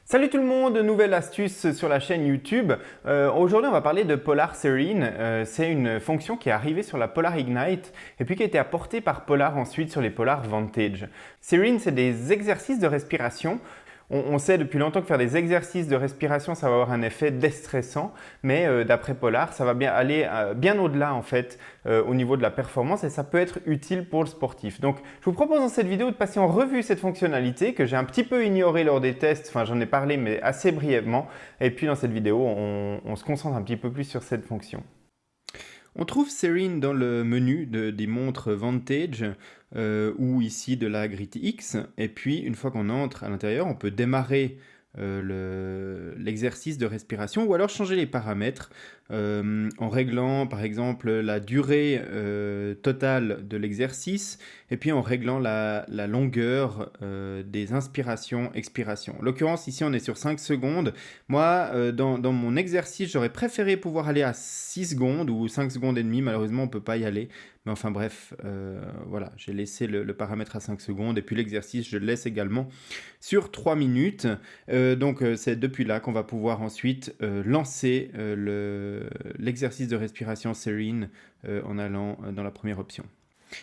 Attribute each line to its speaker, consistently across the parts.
Speaker 1: Salut tout le monde, nouvelle astuce sur la chaîne YouTube. Aujourd'hui on va parler de Polar Serene. C'est une fonction qui est arrivée sur la Polar Ignite et puis qui a été apportée par Polar ensuite sur les Polar Vantage. Serene, c'est des exercices de respiration. On sait depuis longtemps que faire des exercices de respiration, ça va avoir un effet déstressant, mais d'après Polar, ça va bien aller bien au-delà en fait au niveau de la performance et ça peut être utile pour le sportif. Donc, je vous propose dans cette vidéo de passer en revue cette fonctionnalité que j'ai un petit peu ignorée lors des tests, enfin j'en ai parlé mais assez brièvement. Et puis dans cette vidéo, on se concentre un petit peu plus sur cette fonction. On trouve Serene dans le menu des montres Vantage ou ici de la Grit X. Et puis, une fois qu'on entre à l'intérieur, on peut démarrer l'exercice de respiration ou alors changer les paramètres en réglant par exemple la durée totale de l'exercice et puis en réglant la longueur des inspirations, expirations. En l'occurrence ici on est sur 5 secondes. Moi dans mon exercice j'aurais préféré pouvoir aller à 6 secondes ou 5 secondes et demie, malheureusement on ne peut pas y aller. Mais enfin bref, voilà, j'ai laissé le paramètre à 5 secondes et puis l'exercice je le laisse également sur 3 minutes. Donc c'est depuis là qu'on va pouvoir ensuite lancer l'exercice de respiration Serene en allant dans la première option.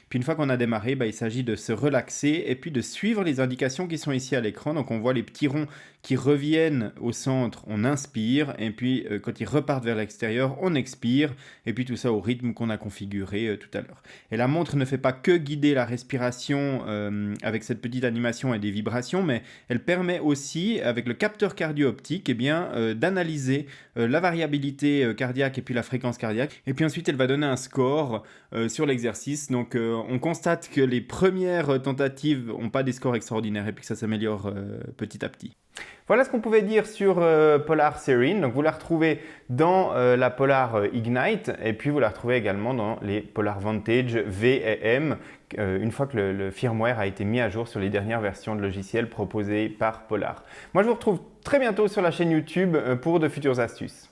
Speaker 1: Puis une fois qu'on a démarré, il s'agit de se relaxer et puis de suivre les indications qui sont ici à l'écran. Donc on voit les petits ronds qui reviennent au centre, on inspire, et puis quand ils repartent vers l'extérieur, on expire, et puis tout ça au rythme qu'on a configuré tout à l'heure. Et la montre ne fait pas que guider la respiration avec cette petite animation et des vibrations, mais elle permet aussi, avec le capteur cardio-optique, d'analyser la variabilité cardiaque et puis la fréquence cardiaque. Et puis ensuite, elle va donner un score sur l'exercice. Donc on constate que les premières tentatives n'ont pas des scores extraordinaires et puis que ça s'améliore petit à petit. Voilà ce qu'on pouvait dire sur Polar Serene. Donc vous la retrouvez dans la Polar Ignite et puis vous la retrouvez également dans les Polar Vantage V et M une fois que le firmware a été mis à jour sur les dernières versions de logiciels proposées par Polar. Moi je vous retrouve très bientôt sur la chaîne YouTube pour de futures astuces.